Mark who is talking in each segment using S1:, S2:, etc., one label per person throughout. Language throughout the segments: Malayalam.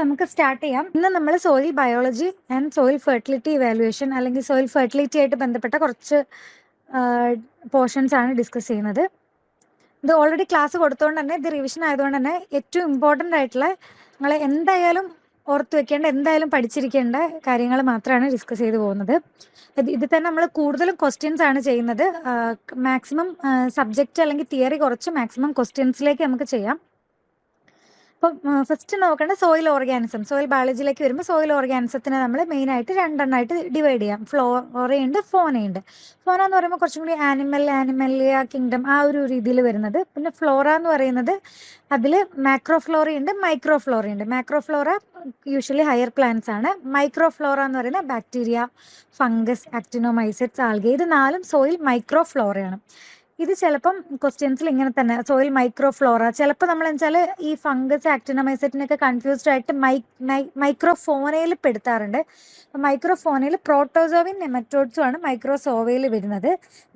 S1: നമുക്ക് സ്റ്റാർട്ട് ചെയ്യാം. ഇന്ന് നമ്മൾ soil biology and soil fertility evaluation അല്ലെങ്കിൽ സോയിൽ ഫെർട്ടിലിറ്റി ആയിട്ട് ബന്ധപ്പെട്ട കുറച്ച് പോർഷൻസ് ആണ് ഡിസ്കസ് ചെയ്യുന്നത്. ഇത് ഓൾറെഡി ക്ലാസ് കൊടുത്തുകൊണ്ട് തന്നെ ഇത് റിവിഷൻ ആയതുകൊണ്ട് തന്നെ ഏറ്റവും ഇമ്പോർട്ടൻ്റ് ആയിട്ടുള്ള നിങ്ങൾ എന്തായാലും ഓർത്ത് വെക്കേണ്ട, എന്തായാലും പഠിച്ചിരിക്കേണ്ട കാര്യങ്ങൾ മാത്രമാണ് ഡിസ്കസ് ചെയ്തു പോകുന്നത്. ഇത് തന്നെ നമ്മൾ കൂടുതലും ക്വസ്റ്റ്യൻസ് ആണ് ചെയ്യുന്നത്. മാക്സിമം സബ്ജക്റ്റ് അല്ലെങ്കിൽ തിയറി കുറച്ച് മാക്സിമം ക്വസ്റ്റ്യൻസിലേക്ക് നമുക്ക് ചെയ്യാം. അപ്പം ഫസ്റ്റ് നോക്കേണ്ട സോയിൽ ഓർഗാനിസം. സോയിൽ ബയോളജിയിലേക്ക് വരുമ്പോൾ സോയിൽ ഓർഗാനിസത്തിനെ നമ്മൾ മെയിനായിട്ട് രണ്ടെണ്ണമായിട്ട് ഡിവൈഡ് ചെയ്യാം. ഫ്ലോറയുണ്ട്, ഫോനയുണ്ട്. ഫോന എന്ന് പറയുമ്പോൾ കുറച്ചും കൂടി ആനിമലിയ കിങ്ഡം ആ ഒരു രീതിയിൽ വരുന്നത്. പിന്നെ ഫ്ലോറ എന്ന് പറയുന്നത് അതിൽ മാക്രോഫ്ലോറയുണ്ട്, മൈക്രോഫ്ലോറയുണ്ട്. മാക്രോഫ്ലോറ യൂഷ്വലി ഹയർ പ്ലാന്റ്സ് ആണ്. മൈക്രോഫ്ലോറ എന്ന് പറയുന്നത് ബാക്ടീരിയ, ഫംഗസ്, ആക്ടിനോമൈസെറ്റ്സ്, ആൽഗെ. ഇത് നാലും സോയിൽ മൈക്രോഫ്ലോറയാണ്. ഇത് ചിലപ്പം ക്വസ്റ്റ്യൻസിൽ ഇങ്ങനെ തന്നെ സോയിൽ മൈക്രോഫ്ലോറ. ചിലപ്പോൾ നമ്മൾ വെച്ചാൽ ഈ ഫംഗസ്, ആക്ടിനോമൈസെറ്റിനൊക്കെ കൺഫ്യൂസ്ഡ് ആയിട്ട് മൈക്രോഫോനയിൽ പെടുത്താറുണ്ട്. മൈക്രോഫോനയിൽ പ്രോട്ടോസോവിൻ നെമറ്റോഡ്സും ആണ് മൈക്രോസോവയിൽ വരുന്നത്.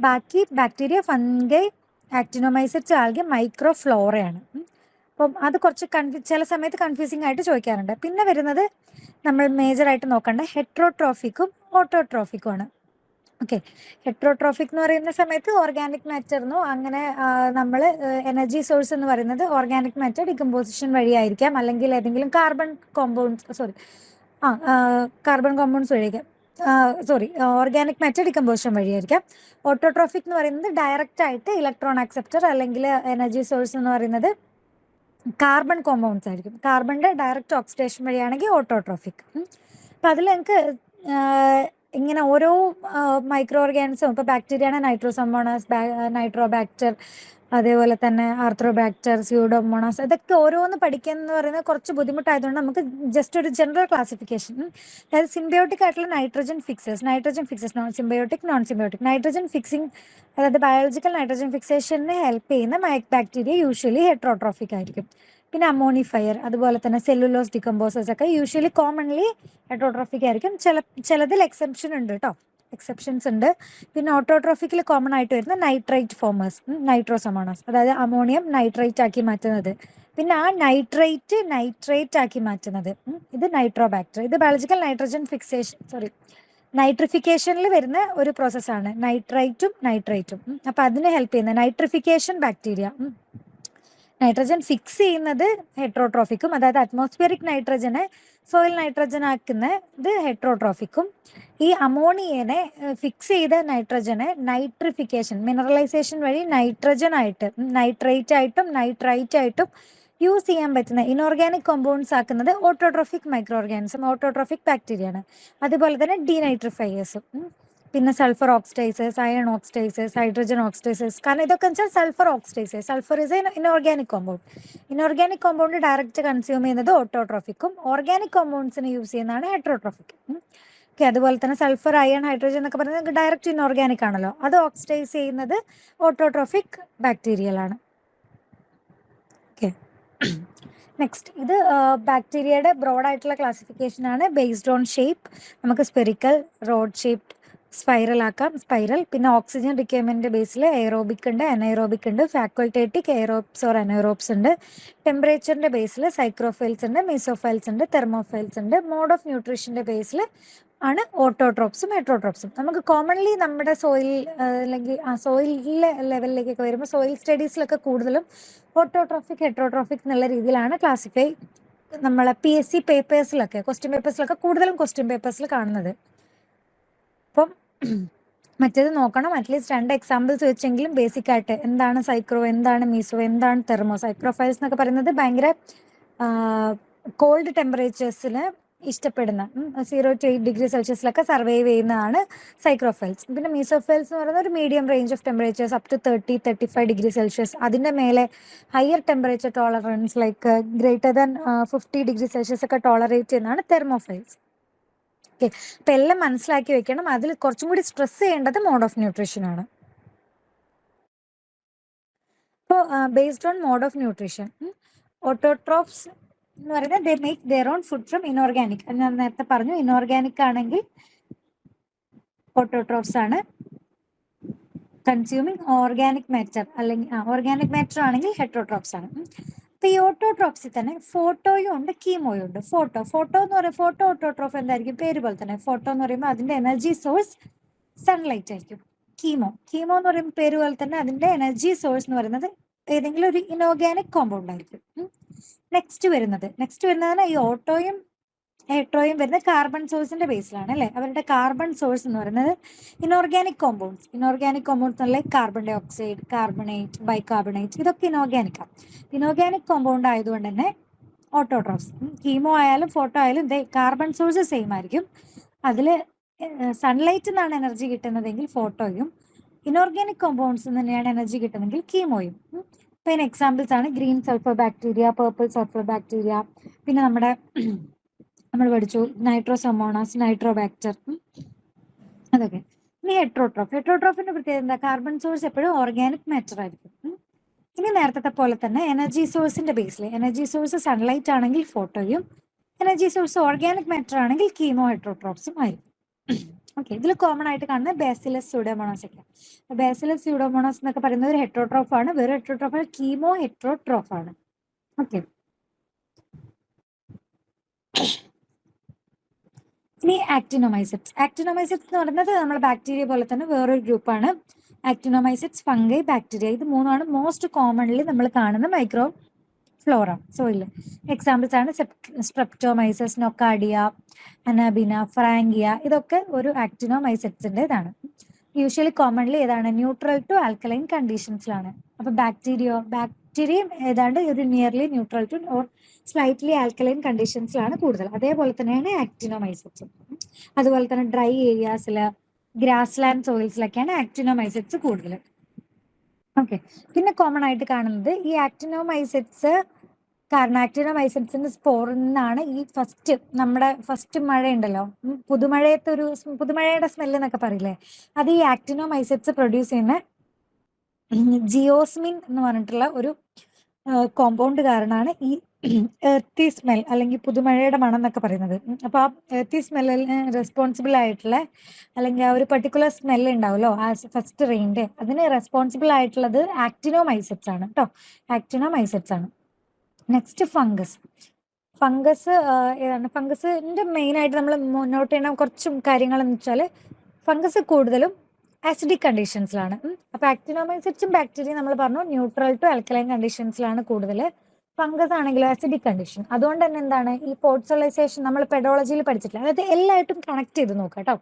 S1: ബാക്കി ബാക്ടീരിയ, ഫംഗൈ, ആക്ടിനോമൈസെറ്റ്സ്, ആൽഗെ മൈക്രോഫ്ലോറയാണ്. അപ്പം അത് കുറച്ച് ചില സമയത്ത് കൺഫ്യൂസിംഗ് ആയിട്ട് ചോദിക്കാറുണ്ട്. പിന്നെ വരുന്നത് നമ്മൾ മേജറായിട്ട് നോക്കേണ്ട ഹെട്രോട്രോഫിക്കും ഓട്ടോട്രോഫിക്കും ആണ്. ഓക്കെ, ഹെട്രോട്രോഫിക് എന്ന് പറയുന്ന സമയത്ത് ഓർഗാനിക് മാറ്ററിനോ അങ്ങനെ നമ്മൾ എനർജി സോഴ്സ് എന്ന് പറയുന്നത് ഓർഗാനിക് മാറ്റർ ഡികമ്പോസിഷൻ വഴിയായിരിക്കാം, അല്ലെങ്കിൽ ഏതെങ്കിലും കാർബൺ കോമ്പൗണ്ട്സ് വഴിയായിരിക്കാം. ഓർഗാനിക് മാറ്റർ ഡികമ്പോസിഷൻ വഴിയായിരിക്കാം. ഓട്ടോട്രോഫിക് എന്ന് പറയുന്നത് ഡയറക്റ്റ് ആയിട്ട് ഇലക്ട്രോൺ ആക്സെപ്റ്റർ അല്ലെങ്കിൽ എനർജി സോഴ്സ് എന്ന് പറയുന്നത് കാർബൺ കോമ്പൗണ്ട്സ് ആയിരിക്കും. കാർബണിന്റെ ഡയറക്റ്റ് ഓക്സിഡേഷൻ വഴിയാണെങ്കിൽ ഓട്ടോട്രോഫിക്. അപ്പം അതിൽ എനിക്ക് ഇങ്ങനെ ഓരോ മൈക്രോ ഓർഗാനിസം, ഇപ്പോൾ ബാക്ടീരിയ ആണ് നൈട്രോസോമോണാസ്, നൈട്രോബാക്ടർ, അതേപോലെ തന്നെ ആർത്രോബാക്ടർ, സ്യൂഡോമോണാസ്, ഇതൊക്കെ ഓരോന്ന് പഠിക്കുക എന്ന് പറയുന്നത് കുറച്ച് ബുദ്ധിമുട്ടായതുകൊണ്ട് നമുക്ക് ജസ്റ്റ് ഒരു ജനറൽ ക്ലാസിഫിക്കേഷൻ, അതായത് സിംബയോട്ടിക് ആയിട്ടുള്ള nitrogen fixers, non symbiotic, nitrogen fixing, അതായത് ബയോളജിക്കൽ നൈട്രജൻ ഫിക്സേഷന് ഹെൽപ്പ് ചെയ്യുന്ന ബാക്ടീരിയ യൂഷ്വലി ഹെട്രോട്രോഫിക് ആയിരിക്കും. പിന്നെ അമോണിഫയർ, അതുപോലെ തന്നെ സെല്ലുലോസ് ഡികമ്പോസേഴ്സ് ഒക്കെ യൂഷ്വലി കോമൺലി ഹെട്രോട്രോഫിക് ആയിരിക്കും. ചിലതിൽ എക്സെപ്ഷൻസ് ഉണ്ട്. പിന്നെ ഓട്ടോട്രോഫിക്കിൽ കോമൺ ആയിട്ട് വരുന്ന നൈട്രൈറ്റ് ഫോമേഴ്സ്, നൈട്രോസോമോണാസ്, അതായത് അമോണിയം നൈട്രൈറ്റ് ആക്കി മാറ്റുന്നത്. പിന്നെ ആ നൈട്രേറ്റ് ആക്കി മാറ്റുന്നത് ഇത് നൈട്രോബാക്ടർ. ഇത് ബയോളജിക്കൽ നൈട്രിഫിക്കേഷനിൽ വരുന്ന ഒരു പ്രോസസ്സാണ് നൈട്രൈറ്റും. അപ്പൊ അതിന് ഹെൽപ്പ് ചെയ്യുന്ന നൈട്രിഫിക്കേഷൻ ബാക്ടീരിയ. നൈട്രജൻ ഫിക്സ് ചെയ്യുന്നത് ഹെട്രോട്രോഫിക്കും, അതായത് അറ്റ്മോസ്ഫിയറിക് നൈട്രജനെ സോയിൽ നൈട്രജൻ ആക്കുന്നത് ഹെട്രോട്രോഫിക്കും. ഈ അമോണിയനെ ഫിക്സ് ചെയ്ത നൈട്രജനെ നൈട്രിഫിക്കേഷൻ, മിനറലൈസേഷൻ വഴി നൈട്രേറ്റ് ആയിട്ടും യൂസ് ചെയ്യാൻ പറ്റുന്ന ഇനോർഗാനിക് കോമ്പൗണ്ട്സ് ആക്കുന്നത് autotrophic micro organism, autotrophic bacteria ആണ്. അതുപോലെ തന്നെ ഡീനൈട്രിഫയേഴ്സും. പിന്നെ sulphur oxidisers, iron oxidisers, hydrogen oxidisers. കാരണം ഇതൊക്കെ വെച്ചാൽ sulphur oxidisers. Sulphur is inorganic compound direct consume ചെയ്യുന്നത് ഓട്ടോട്രോഫിക്കും, ഓർഗാനിക് കോമ്പൗണ്ട്സിന് യൂസ് ചെയ്യുന്നതാണ് ഹെട്രോട്രോഫിക്. ഓക്കെ, അതുപോലെ തന്നെ സൾഫർ, അയൺ, ഹൈഡ്രജൻ എന്നൊക്കെ പറയുന്നത് ഡയറക്റ്റ് ഇനോർഗാനിക് ആണല്ലോ, അത് ഓക്സിഡൈസ് ചെയ്യുന്നത് ഓട്ടോട്രോഫിക് ബാക്ടീരിയലാണ്. ഓക്കെ, നെക്സ്റ്റ് ഇത് ബാക്ടീരിയയുടെ ബ്രോഡ് ആയിട്ടുള്ള ക്ലാസിഫിക്കേഷൻ ആണ്. ബേസ്ഡ് ഓൺ ഷേപ്പ് നമുക്ക് സ്പെറിക്കൽ, റോഡ് ഷേപ്ഡ്, സ്പൈറൽ ആക്കാം, പിന്നെ ഓക്സിജൻ റിക്വയർമെന്റ് ബേസിൽ എയറോബിക് ഉണ്ട്, അനൈറോബിക് ഉണ്ട്, ഫാക്കൾട്ടേറ്റിക് എയറോബ്സ് ഓർ അനൈറോബ്സ് ഉണ്ട്. ടെമ്പറേച്ചറിന്റെ ബേസിൽ സൈക്രോഫൈൽസ് ഉണ്ട്, മീസോഫൈൽസ് ഉണ്ട്, തെർമോഫൈൽസ് ഉണ്ട്. മോഡ് ഓഫ് ന്യൂട്രീഷന്റെ ബേസിൽ ആണ് ഓട്ടോട്രോപ്സും ഹെട്രോട്രോപ്സും. നമുക്ക് കോമൺലി നമ്മുടെ സോയിൽ അല്ലെങ്കിൽ സോയിലിലെ ലെവലിലേക്കൊക്കെ വരുമ്പോൾ സോയിൽ സ്റ്റഡീസിലൊക്കെ കൂടുതലും ഓട്ടോട്രോഫിക്, ഹെട്രോട്രോഫിക് എന്നുള്ള രീതിയിലാണ് ക്ലാസിഫൈ നമ്മളെ PSC പേപ്പേഴ്സിലൊക്കെ, ക്വസ്റ്റ്യൻ പേപ്പേഴ്സിലൊക്കെ കൂടുതലും ക്വസ്റ്റ്യൻ പേപ്പേഴ്സിൽ കാണുന്നത്. അപ്പം മറ്റേത് നോക്കണം, അറ്റ്ലീസ്റ്റ് 2 എക്സാമ്പിൾസ് വെച്ചെങ്കിലും ബേസിക് ആയിട്ട് എന്താണ് സൈക്രോ, എന്താണ് മീസോ, എന്താണ് തെർമോ. സൈക്രോഫൈൽസ് എന്നൊക്കെ പറയുന്നത് ഭയങ്കര കോൾഡ് ടെമ്പറേച്ചേഴ്സിന് ഇഷ്ടപ്പെടുന്ന 0 to 8 ഡിഗ്രി സെൽഷ്യസിലൊക്കെ സർവൈവ് ചെയ്യുന്നതാണ് സൈക്രോഫൈൽസ്. പിന്നെ മീസോഫൈൽസ് എന്ന് പറയുന്ന ഒരു medium range of temperatures up to 30-35 degree Celsius, അതിൻ്റെ മേലെ higher temperature tolerance like greater than 50 degree Celsius ഒക്കെ ടോളറേറ്റ് ചെയ്യുന്നതാണ് തെർമോഫൈൽസ്. ഓക്കെ, അപ്പം എല്ലാം മനസ്സിലാക്കി വെക്കണം. അതിൽ കുറച്ചും കൂടി സ്ട്രെസ് ചെയ്യേണ്ടത് മോഡ് ഓഫ് ന്യൂട്രീഷൻ ആണ്. അപ്പോൾ based on mode of nutrition, autotrophs എന്ന് പറയുന്നത് they make their own food from inorganic. ഞാൻ നേരത്തെ പറഞ്ഞു, ഇനോർഗാനിക് ആണെങ്കിൽ ഓട്ടോട്രോപ്സ് ആണ്. കൺസ്യൂമിങ് ഓർഗാനിക് മാറ്റർ അല്ലെങ്കിൽ ഓർഗാനിക് മാറ്റർ ആണെങ്കിൽ ഹെട്രോട്രോപ്സ് ആണ്. അപ്പൊ ഈ ഓട്ടോട്രോഫ്സിൽ തന്നെ ഫോട്ടോയും ഉണ്ട് കീമോയും ഉണ്ട്. ഫോട്ടോ എന്ന് പറയുമ്പോൾ ഫോട്ടോ ഓട്ടോട്രോഫ് എന്തായിരിക്കും? പേര് പോലെ തന്നെ. ഫോട്ടോ എന്ന് പറയുമ്പോൾ അതിന്റെ എനർജി സോഴ്സ് സൺലൈറ്റ് ആയിരിക്കും. കീമോ എന്ന് പറയുമ്പോൾ പേര് പോലെ തന്നെ അതിന്റെ എനർജി സോഴ്സ് എന്ന് പറയുന്നത് ഏതെങ്കിലും ഒരു ഇനോർഗാനിക് കോമ്പൗണ്ട് ആയിരിക്കും. നെക്സ്റ്റ് വരുന്നത് ഈ ഓട്ടോയും ഹെട്രോയും വരുന്ന കാർബൺ സോഴ്സിന്റെ ബേസിലാണ് അല്ലെ. അവരുടെ കാർബൺ സോഴ്സ് എന്ന് പറയുന്നത് ഇനോർഗാനിക് കോമ്പൗണ്ട്സ് അല്ലെ. Carbon dioxide, carbonate, bicarbonate, ഇതൊക്കെ ഇനോർഗാനിക്കാണ്. ഇനോർഗാനിക് കോമ്പൗണ്ട് ആയതുകൊണ്ട് തന്നെ ഓട്ടോട്രോഫ്സ്, കീമോ ആയാലും ഫോട്ടോ ആയാലും കാർബൺ സോഴ്സ് സെയിം ആയിരിക്കും. അതിൽ സൺലൈറ്റ് നിന്നാണ് എനർജി കിട്ടുന്നതെങ്കിൽ ഫോട്ടോയും, ഇനോർഗാനിക് കോമ്പൗണ്ട്സ് തന്നെയാണ് എനർജി കിട്ടുന്നതെങ്കിൽ കീമോയും. ഇപ്പൊ ഇതിന് എക്സാമ്പിൾസ് ആണ് green sulphur bacteria, purple sulphur bacteria, പിന്നെ നമ്മൾ പഠിച്ചു നൈട്രോസൊമോണാസ്, നൈട്രോബാക്ടർ, അതൊക്കെ. ഇനി ഹെട്രോട്രോഫിന്റെ പ്രത്യേകത എന്താ? കാർബൺ സോഴ്സ് എപ്പോഴും ഓർഗാനിക് മാറ്റർ ആയിരിക്കും. ഇനി നേരത്തെ പോലെ തന്നെ എനർജി സോഴ്സിന്റെ ബേസിൽ എനർജി സോഴ്സ് സൺലൈറ്റ് ആണെങ്കിൽ ഫോട്ടോയും, എനർജി സോഴ്സ് ഓർഗാനിക് മാറ്റർ ആണെങ്കിൽ കീമോ ഹെട്രോട്രോഫ്സും ആയിരിക്കും. ഓക്കെ, ഇതിൽ കോമൺ ആയിട്ട് കാണുന്ന ബാസിലസ് സ്യൂഡോമോണാസ് ഒക്കെ. ബാസിലസ് സ്യൂഡോമോണാസ് എന്നൊക്കെ പറയുന്നത് ഒരു ഹെട്രോട്രോഫ് ആണ്. വെറും ഹെട്രോട്രോഫ് ആണ്, കീമോ ഹെട്രോട്രോഫ് ആണ്. ഓക്കെ, ഇനി ആക്ടിനോമൈസെറ്റ്സ് എന്ന് പറയുന്നത് നമ്മുടെ ബാക്ടീരിയ പോലെ തന്നെ വേറൊരു ഗ്രൂപ്പാണ്. ആക്ടിനോമൈസെറ്റ്സ്, ഫംഗൈ, ബാക്ടീരിയ, ഇത് മൂന്നാണ് മോസ്റ്റ് കോമൺലി നമ്മൾ കാണുന്ന മൈക്രോ ഫ്ലോറ സോയിൽ. എക്സാമ്പിൾസ് ആണ് സ്ട്രെപ്റ്റോമൈസസ്, നൊക്കാഡിയ, അനാബിന, ഫ്രാങ്കിയ, ഇതൊക്കെ ഒരു ആക്ടിനോമൈസെറ്റ്സിൻ്റെതാണ്. യൂഷ്വലി കോമൺലി ഏതാണ്? ന്യൂട്രൽ ടു ആൽക്കലൈൻ കണ്ടീഷൻസിലാണ്. അപ്പൊ ബാക്ടീരിയയും ഏതാണ്ട് ഒരു nearly neutral to or slightly alkaline കണ്ടീഷൻസിലാണ് കൂടുതൽ. അതേപോലെ തന്നെയാണ് ആക്ടിനോമൈസെറ്റ്സും. അതുപോലെ തന്നെ ഡ്രൈ ഏരിയാസിൽ, ഗ്രാസ് ലാൻഡ് സോയിൽസിലൊക്കെയാണ് ആക്ടിനോമൈസെറ്റ്സ് കൂടുതൽ. ഓക്കെ, പിന്നെ കോമൺ ആയിട്ട് കാണുന്നത് ഈ ആക്ടിനോമൈസെറ്റ്സ്, കാരണം ആക്ടിനോമൈസെറ്റ്സിന്റെ സ്പോറിൽ നിന്നാണ് ഈ നമ്മുടെ ഫസ്റ്റ് മഴ ഉണ്ടല്ലോ, പുതുമഴയുടെ സ്മെല്ല് എന്നൊക്കെ പറയില്ലേ, അത് ഈ ആക്ടിനോമൈസെറ്റ്സ് പ്രൊഡ്യൂസ് ചെയ്യുന്ന ജിയോസ്മിൻ എന്ന് പറഞ്ഞിട്ടുള്ള ഒരു കോമ്പൗണ്ട് കാരണമാണ് ഈ എർത്തി സ്മെൽ അല്ലെങ്കിൽ പുതുമഴയുടെ മണം എന്നൊക്കെ പറയുന്നത്. അപ്പൊ ആ എർത്തി സ്മെല്ലിന് റെസ്പോൺസിബിൾ ആയിട്ടുള്ള, അല്ലെങ്കിൽ ആ ഒരു പർട്ടിക്കുലർ സ്മെല്ല് ഉണ്ടാവുമല്ലോ ആ ഫസ്റ്റ് റെയിൻ്റെ, അതിന് റെസ്പോൺസിബിൾ ആയിട്ടുള്ളത് ആക്ടിനോമൈസെറ്റ്സ് ആണ് കേട്ടോ. ആക്ടിനോമൈസെറ്റ്സ് ആണ്. നെക്സ്റ്റ് ഫംഗസ് ഏതാണ്? ഫംഗസിന്റെ മെയിൻ ആയിട്ട് നമ്മൾ മുന്നോട്ട് ചെയ്യുന്ന കുറച്ച് കാര്യങ്ങൾ എന്ന് വെച്ചാൽ, ഫംഗസ് കൂടുതലും ആസിഡിക് കണ്ടീഷൻസിലാണ്. അപ്പൊ ആക്ടിനോമൈസെറ്റ്സും ബാക്ടീരിയ നമ്മൾ പറഞ്ഞു ന്യൂട്രൽ ടു ആൽക്കലൈൻ കണ്ടീഷൻസിലാണ് കൂടുതൽ. ഫംഗസ് ആണെങ്കിലും ആസിഡിക് കണ്ടീഷൻ. അതുകൊണ്ട് തന്നെ എന്താണ് ഈ പോർട്സോളൈസേഷൻ നമ്മൾ പെഡോളജിയിൽ പഠിച്ചിട്ടില്ല, അതായത് എല്ലായിട്ടും കണക്ട് ചെയ്ത് നോക്കാം കേട്ടോ.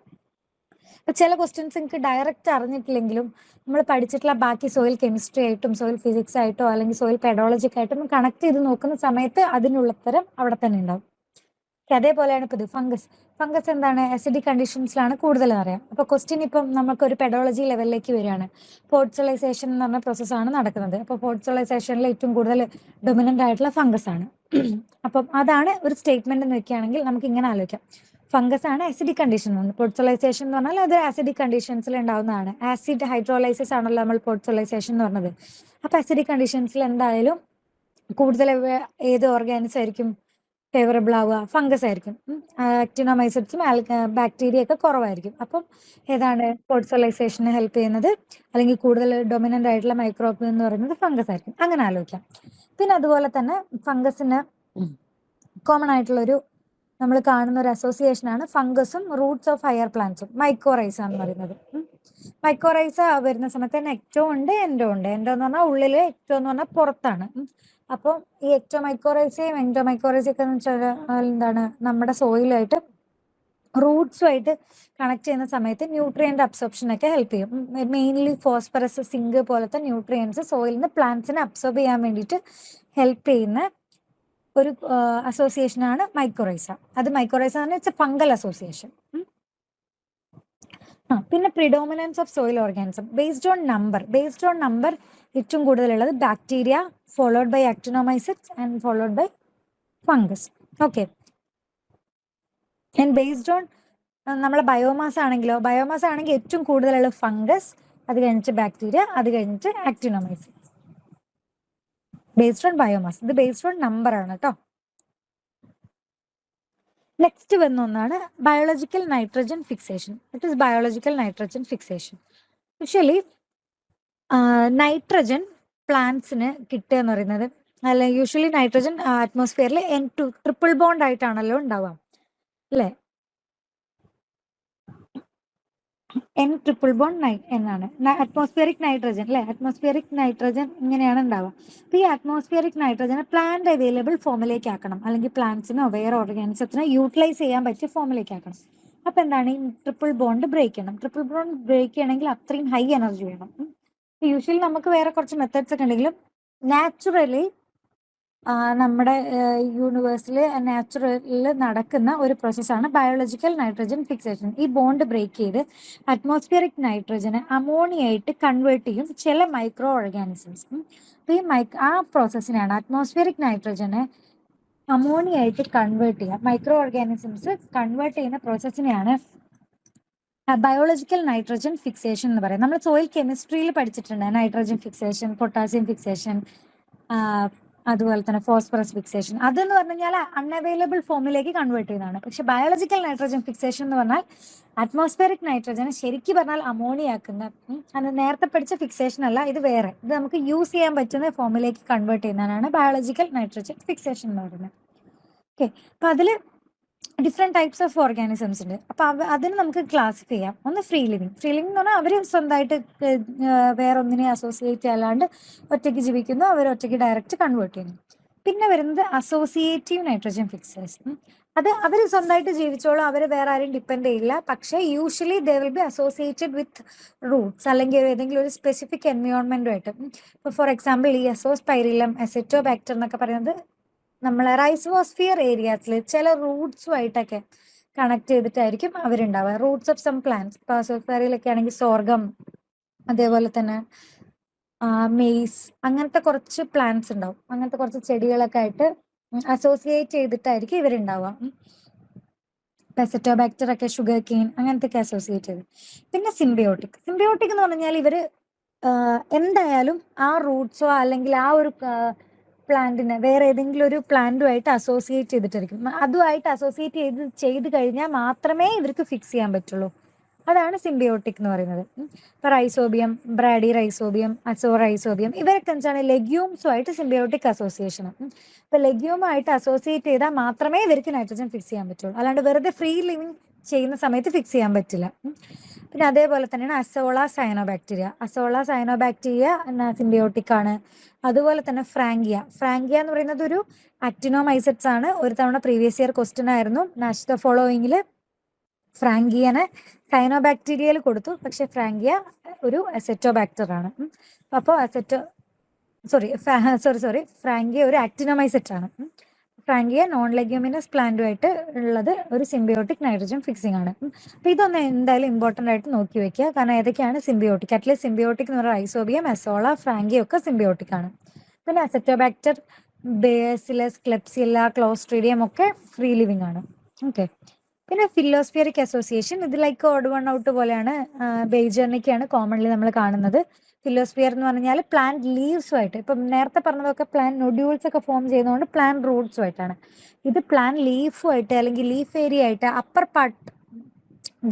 S1: അപ്പൊ ചില ക്വസ്റ്റ്യൻസ് എനിക്ക് ഡയറക്റ്റ് അറിഞ്ഞിട്ടില്ലെങ്കിലും നമ്മൾ പഠിച്ചിട്ടുള്ള ബാക്കി സോയിൽ കെമിസ്ട്രി ആയിട്ടും സോയിൽ ഫിസിക്സ് ആയിട്ടോ അല്ലെങ്കിൽ സോയിൽ പെഡോളജിക് ആയിട്ടും കണക്ട് ചെയ്ത് നോക്കുന്ന സമയത്ത് അതിനുള്ള ഉത്തരം അവിടെ തന്നെ ഉണ്ടാവും. അതേപോലെയാണ് ഇപ്പൊ ഇത് ഫംഗസ് എന്താണ്? ആസിഡിക് കണ്ടീഷൻസിലാണ് കൂടുതൽ അറിയാം. അപ്പൊ ക്വസ്റ്റ്യൻ ഇപ്പം നമുക്ക് ഒരു പെഡോളജി ലെവലിലേക്ക് വരികയാണ്. പോർട്സോളൈസേഷൻ എന്ന് പറഞ്ഞ പ്രോസസ്സാണ് നടക്കുന്നത്. അപ്പൊ പോർട്സോളൈസേഷനിൽ ഏറ്റവും കൂടുതൽ ഡൊമിനന്റ് ആയിട്ടുള്ള ഫംഗസ് ആണ്. അപ്പം അതാണ് ഒരു സ്റ്റേറ്റ്മെന്റ് എന്ന് വെക്കുകയാണെങ്കിൽ നമുക്ക് ഇങ്ങനെ ആലോചിക്കാം. ഫംഗസ് ആണ് ആസിഡിക് കണ്ടീഷൻ. പോർട്സോളൈസേഷൻ എന്ന് പറഞ്ഞാൽ അത് ആസിഡിക് കണ്ടീഷൻസിൽ ഉണ്ടാവുന്നതാണ്. ആസിഡ് ഹൈഡ്രോലൈസിസ് ആണല്ലോ നമ്മൾ പോർട്സോളൈസേഷൻ എന്ന് പറഞ്ഞത്. അപ്പൊ ആസിഡിക് കണ്ടീഷൻസിൽ എന്തായാലും കൂടുതൽ ഏത് ഓർഗാനിസം ആയിരിക്കും ഫേവറബിൾ ആവുക? ഫംഗസ് ആയിരിക്കും. ആക്ടിനോമൈസെറ്റ്സും ബാക്ടീരിയ ഒക്കെ കുറവായിരിക്കും. അപ്പം ഏതാണ് പോർട്സോളൈസേഷന് ഹെൽപ്പ് ചെയ്യുന്നത് അല്ലെങ്കിൽ കൂടുതൽ ഡൊമിനന്റ് ആയിട്ടുള്ള മൈക്രോബ് എന്ന് പറയുന്നത് ഫംഗസ് ആയിരിക്കും. അങ്ങനെ ആലോചിക്കാം. പിന്നെ അതുപോലെ തന്നെ ഫംഗസിന് കോമൺ ആയിട്ടുള്ളൊരു നമ്മൾ കാണുന്ന ഒരു അസോസിയേഷൻ ആണ് ഫംഗസും റൂട്ട്സ് ഓഫ് ഹയർ പ്ലാന്റ്സും. മൈക്കോറൈസ എന്ന് പറയുന്നത്. മൈക്കോറൈസ വരുന്ന സമയത്ത് തന്നെ എക്ടോ ഉണ്ട്, എൻഡോ ഉണ്ട്. എൻഡോ എന്ന് പറഞ്ഞാൽ ഉള്ളില്, എക്ടോ എന്ന് പറഞ്ഞാൽ പുറത്താണ്. അപ്പോൾ ഈ എക്ടോമൈക്കോറൈസയും എൻഡോമൈക്കോറൈസയും ഒക്കെ എന്ന് വെച്ചാൽ എന്താണ്? നമ്മുടെ സോയിലായിട്ട് റൂട്ട്സുമായിട്ട് കണക്ട് ചെയ്യുന്ന സമയത്ത് ന്യൂട്രിയന്റ് അബ്സോർപ്ഷൻ ഒക്കെ ഹെൽപ്പ് ചെയ്യും. മെയിൻലി ഫോസ്ഫറസ്, സിങ്ക് പോലത്തെ ന്യൂട്രിയൻസ് സോയിലിൽ നിന്ന് പ്ലാന്റ്സിനെ അബ്സോർബ് ചെയ്യാൻ വേണ്ടിയിട്ട് ഹെൽപ്പ് ചെയ്യുന്ന ഒരു അസോസിയേഷൻ ആണ് മൈക്കോറൈസ. അത് മൈക്കോറൈസ എന്ന് വെച്ചാൽ ഫംഗൽ അസോസിയേഷൻ. പിന്നെ predominance of soil organism based on number ഏറ്റവും കൂടുതലുള്ളത് bacteria, followed by actinomycetes and followed by fungus. Okay, and based on നമ്മളെ ബയോമാസ് ആണെങ്കിൽ ഏറ്റവും കൂടുതലുള്ള ഫംഗസ്, അത് കഴിഞ്ഞിട്ട് ബാക്ടീരിയ, അത് കഴിഞ്ഞിട്ട് ആക്ടിനോമൈസെറ്റ്സ്. Based on biomass. ഇത് ബേസ്ഡ് ഓൺ നമ്പർ ആണ് കേട്ടോ. നെക്സ്റ്റ് വന്ന ഒന്നാണ് biological nitrogen fixation. It is biological nitrogen fixation. Usually nitrogen പ്ലാന്റ്സിന് കിട്ടുക എന്ന് പറയുന്നത് അല്ല, usually nitrogen അറ്റ്മോസ്ഫിയറിൽ N2 triple bond ആയിട്ടാണല്ലോ ഉണ്ടാവുക, അല്ലേ? N ട്രിപ്പിൾ ബോണ്ട് എന്നാണ് അറ്റ്മോസ്ഫിയറിക് നൈട്രജൻ, അല്ലെ? അറ്റ്മോസ്ഫിയറിക് നൈട്രജൻ ഇങ്ങനെയാണ് ഉണ്ടാവുക. അപ്പൊ ഈ അറ്റ്മോസ്ഫിയറിക് നൈട്രജനെ പ്ലാന്റ് അവൈലബിൾ ഫോമിലേക്ക് ആക്കണം, അല്ലെങ്കിൽ പ്ലാന്റ്സിനോ വേറെ ഓർഗാനിസത്തിനോ യൂട്ടിലൈസ് ചെയ്യാൻ പറ്റിയ ഫോമിലേക്ക് ആക്കണം. അപ്പൊ എന്താണ്, ഈ ട്രിപ്പിൾ ബോണ്ട് ബ്രേക്ക് ചെയ്യണം. ട്രിപ്പിൾ ബോണ്ട് ബ്രേക്ക് ചെയ്യണമെങ്കിൽ അത്രയും ഹൈ എനർജി വേണം. യൂഷ്വലി നമുക്ക് വേറെ കുറച്ച് മെത്തേഡ്സ് ഒക്കെ ഉണ്ടെങ്കിലും നാച്ചുറലി നമ്മുടെ യൂണിവേഴ്സിൽ നാച്ചുറലിൽ നടക്കുന്ന ഒരു പ്രോസസ്സാണ് ബയോളജിക്കൽ നൈട്രജൻ ഫിക്സേഷൻ. ഈ ബോണ്ട് ബ്രേക്ക് ചെയ്ത് അറ്റ്മോസ്ഫിയറിക് നൈട്രജനെ അമോണിയായിട്ട് കൺവേർട്ട് ചെയ്യും ചില മൈക്രോ ഓർഗാനിസംസ്. ഈ ആ പ്രോസസ്സിനാണ്, അറ്റ്മോസ്ഫിയറിക് നൈട്രജനെ അമോണിയായിട്ട് കൺവേർട്ട് ചെയ്യുക, മൈക്രോ ഓർഗാനിസംസ് കൺവേർട്ട് ചെയ്യുന്ന പ്രോസസ്സിനെയാണ് ബയോളജിക്കൽ നൈട്രജൻ ഫിക്സേഷൻ എന്ന് പറയും. നമ്മൾ സോയിൽ കെമിസ്ട്രിയിൽ പഠിച്ചിട്ടുണ്ട് നൈട്രജൻ ഫിക്സേഷൻ, പൊട്ടാസ്യം ഫിക്സേഷൻ, അതുപോലെ തന്നെ ഫോസ്ഫറസ് ഫിക്സേഷൻ. അതെന്ന് പറഞ്ഞു കഴിഞ്ഞാൽ അൺഅവൈലബിൾ ഫോമിലേക്ക് കൺവേർട്ട് ചെയ്യുന്നതാണ്. പക്ഷെ ബയോളജിക്കൽ നൈട്രജൻ ഫിക്സേഷൻ എന്ന് പറഞ്ഞാൽ അറ്റ്മോസ്ഫിയറിക് നൈട്രജനെ ശരിക്കും പറഞ്ഞാൽ അമോണിയാക്കുന്ന, അത് നേരത്തെ പഠിച്ച ഫിക്സേഷൻ അല്ല, ഇത് വേറെ, ഇത് നമുക്ക് യൂസ് ചെയ്യാൻ പറ്റുന്ന ഫോമിലേക്ക് കൺവേർട്ട് ചെയ്യുന്നതാണ് ബയോളജിക്കൽ നൈട്രജൻ ഫിക്സേഷൻ എന്ന് പറയുന്നത്. ഓക്കെ, അപ്പൊ അതില് ഡിഫറെന്റ് ടൈപ്സ് ഓഫ് ഓർഗാനിസംസ് ഉണ്ട്. അപ്പൊ അതിന് നമുക്ക് ക്ലാസിഫൈ ചെയ്യാം. ഒന്ന് ഫ്രീ ലിവിങ്. ഫ്രീ ലിവിങ് എന്ന് പറഞ്ഞാൽ അവർ സ്വന്തമായിട്ട് വേറെ ഒന്നിനെ അസോസിയേറ്റ് അല്ലാണ്ട് ഒറ്റയ്ക്ക് ജീവിക്കുന്നു, അവർ ഒറ്റയ്ക്ക് ഡയറക്റ്റ് കൺവേർട്ട് ചെയ്യുന്നു. പിന്നെ വരുന്നത് അസോസിയേറ്റീവ് നൈട്രജൻ ഫിക്സേഴ്സ്. അത് അവർ സ്വന്തമായിട്ട് ജീവിച്ചോളും, അവർ വേറെ ആരും ഡിപ്പെൻഡ് ചെയ്യില്ല. പക്ഷേ usually they will be associated with roots, അല്ലെങ്കിൽ ഏതെങ്കിലും ഒരു സ്പെസിഫിക് എൻവയോൺമെന്റുമായിട്ട്. ഇപ്പോൾ ഫോർ എക്സാമ്പിൾ ഈ അസോസ്പൈറിലം, അസെറ്റോബാക്ടർ എന്നൊക്കെ പറയുന്നത് നമ്മളെ റൈസോസ്ഫിയർ ഏരിയാസിൽ ചില റൂട്ട്സുമായിട്ടൊക്കെ കണക്ട് ചെയ്തിട്ടായിരിക്കും അവരുണ്ടാവുക. Roots of some plants. ഇപ്പോൾ അസോസ്ഫിയറിലൊക്കെ ആണെങ്കിൽ സോർഗം, അതേപോലെ തന്നെ മെയ്സ്, അങ്ങനത്തെ കുറച്ച് പ്ലാന്റ്സ് ഉണ്ടാവും. അങ്ങനത്തെ കുറച്ച് ചെടികളൊക്കെ ആയിട്ട് അസോസിയേറ്റ് ചെയ്തിട്ടായിരിക്കും ഇവരുണ്ടാവുക. പെസറ്റോബാക്ടർ ഒക്കെ ഷുഗർ കെയിൻ അങ്ങനത്തെ ഒക്കെ അസോസിയേറ്റ് ചെയ്ത്. പിന്നെ സിംബയോട്ടിക്. സിംബയോട്ടിക് എന്ന് പറഞ്ഞാൽ ഇവര് എന്തായാലും ആ റൂട്ട്സോ അല്ലെങ്കിൽ ആ ഒരു പ്ലാന്റിനെ വേറെ ഏതെങ്കിലും ഒരു പ്ലാന്റുമായിട്ട് അസോസിയേറ്റ് ചെയ്തിട്ടായിരിക്കും. അതുമായിട്ട് അസോസിയേറ്റ് ചെയ്ത് കഴിഞ്ഞാൽ മാത്രമേ ഇവർക്ക് ഫിക്സ് ചെയ്യാൻ പറ്റുള്ളൂ. അതാണ് സിംബയോട്ടിക് എന്ന് പറയുന്നത്. ഇപ്പൊ റൈസോബിയം, ബ്രാഡി റൈസോബിയം, അസോ റൈസോബിയം, ഇവരൊക്കെ എന്താണ് ലെഗ്യൂംസുമായിട്ട് സിംബയോട്ടിക് അസോസിയേഷൻ. ഇപ്പൊ ലെഗ്യൂമായിട്ട് അസോസിയേറ്റ് ചെയ്താൽ മാത്രമേ ഇവർക്ക് നൈട്രജൻ ഫിക്സ് ചെയ്യാൻ പറ്റുള്ളൂ, അല്ലാണ്ട് വെറുതെ ഫ്രീ ലിവിങ് ചെയ്യുന്ന സമയത്ത് ഫിക്സ് ചെയ്യാൻ പറ്റില്ല. പിന്നെ അതേപോലെ തന്നെയാണ് azolla cyanobacteria. Azolla cyanobacteria symbiotic ആണ്. അതുപോലെ തന്നെ ഫ്രാങ്കിയ. ഫ്രാങ്കിയ എന്ന് പറയുന്നത് ഒരു അക്റ്റിനോമൈസെറ്റ്സ് ആണ്. ഒരു തവണ പ്രീവിയസ് ഇയർ ക്വസ്റ്റ്യൻ ആയിരുന്നു. മാച്ച് ദ ഫോളോയിങ്ങിൽ ഫ്രാങ്കിയനെ സൈനോബാക്ടീരിയയിൽ കൊടുത്തു, പക്ഷെ ഫ്രാങ്കിയ ഒരു അസെറ്റോബാക്ടർ ആണ്. അപ്പോൾ ഫ്രാങ്കിയ ഒരു ആക്റ്റിനോമൈസെറ്റ് ആണ്. ഫ്രാങ്കിയ നോൺ ലെഗ്യൂമിനസ് പ്ലാന്റുമായിട്ട് ഉള്ളത് ഒരു സിംബയോട്ടിക് നൈട്രജൻ ഫിക്സിംഗ് ആണ്. അപ്പൊ ഇതൊന്ന് എന്തായാലും ഇമ്പോർട്ടന്റ് ആയിട്ട് നോക്കി വെക്കുക, കാരണം ഏതൊക്കെയാണ് സിംബയോട്ടിക്. അറ്റ്ലീസ്റ്റ് സിംബയോട്ടിക് എന്ന് പറയുന്നത് റൈസോബിയം, അസോള, ഫ്രാങ്കിയ ഒക്കെ സിംബയോട്ടിക് ആണ്. പിന്നെ അസെറ്റോബാക്ടർ, ബേസിലസ്, ക്ലെപ്സില്ല, ക്ലോസ്ട്രീഡിയം ഒക്കെ ഫ്രീ ലിവിംഗ് ആണ്. ഓക്കെ, പിന്നെ ഫിലോസ്ഫിയറിക് അസോസിയേഷൻ, ഇത് ലൈക്ക് ഓഡ് വൺ ഔട്ട് പോലെയാണ്. ബെയ്ജർണിക്കാണ് കോമൺലി നമ്മൾ കാണുന്നത്. ഫിലോസ്ഫിയർ എന്ന് പറഞ്ഞാൽ പ്ലാന്റ് ലീവ്സുമായിട്ട്, ഇപ്പം നേരത്തെ പറഞ്ഞതൊക്കെ പ്ലാന്റ് നൊഡ്യൂൾസ് ഒക്കെ ഫോം ചെയ്യുന്നതുകൊണ്ട് പ്ലാന്റ് റൂട്ട്സുമായിട്ടാണ്. ഇത് പ്ലാന്റ് ലീഫുമായിട്ട് അല്ലെങ്കിൽ ലീഫ് ഏരിയ ആയിട്ട് അപ്പർ പാർട്ട്,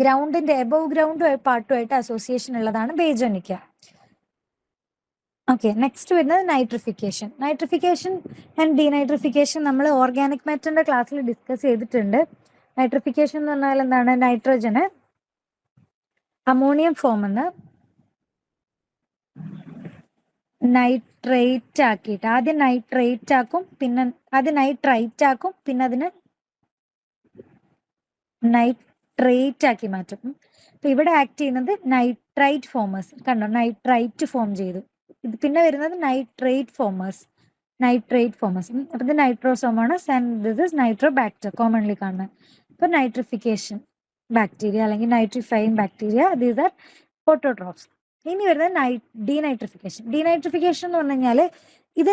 S1: ഗ്രൗണ്ടിന്റെ എബവ് ഗ്രൗണ്ട് പാർട്ടുമായിട്ട് അസോസിയേഷൻ ഉള്ളതാണ് ബെയ്ജർണിക്ക. ഓക്കെ, നെക്സ്റ്റ് വരുന്നത് നൈട്രിഫിക്കേഷൻ. നൈട്രിഫിക്കേഷൻ ആൻഡ് ഡീനൈട്രിഫിക്കേഷൻ നമ്മൾ ഓർഗാനിക് മാറ്ററിന്റെ ക്ലാസ്സിൽ ഡിസ്കസ് ചെയ്തിട്ടുണ്ട്. നൈട്രിഫിക്കേഷൻ എന്ന് പറഞ്ഞാൽ എന്താണ്, നൈട്രജന് അമോണിയം ഫോം എന്ന് നൈട്രേറ്റ് ആക്കിയിട്ട്, ആദ്യം നൈട്രേറ്റ് ആക്കും, പിന്നെ ആദ്യം നൈട്രൈറ്റ് ആക്കും, പിന്നെ അതിന് നൈട്രേറ്റ് ആക്കി മാറ്റും. അപ്പൊ ഇവിടെ ആക്ട് ചെയ്യുന്നത് നൈട്രൈറ്റ് ഫോമേഴ്സ്. കണ്ടോ, നൈട്രൈറ്റ് ഫോം ചെയ്തു. ഇത് പിന്നെ വരുന്നത് നൈട്രേറ്റ് ഫോമേഴ്സ്. അപ്പൊ ഇത് Nitrosomonas and this is Nitrobacter, commonly കാണുന്നത്. ഇപ്പൊ നൈട്രിഫിക്കേഷൻ ബാക്ടീരിയ അല്ലെങ്കിൽ nitrifying bacteria, these are autotrophs. ഇനി വരുന്നത് ഡീനൈട്രിഫിക്കേഷൻ. ഡീനൈട്രിഫിക്കേഷൻ എന്ന് പറഞ്ഞു കഴിഞ്ഞാൽ ഇത്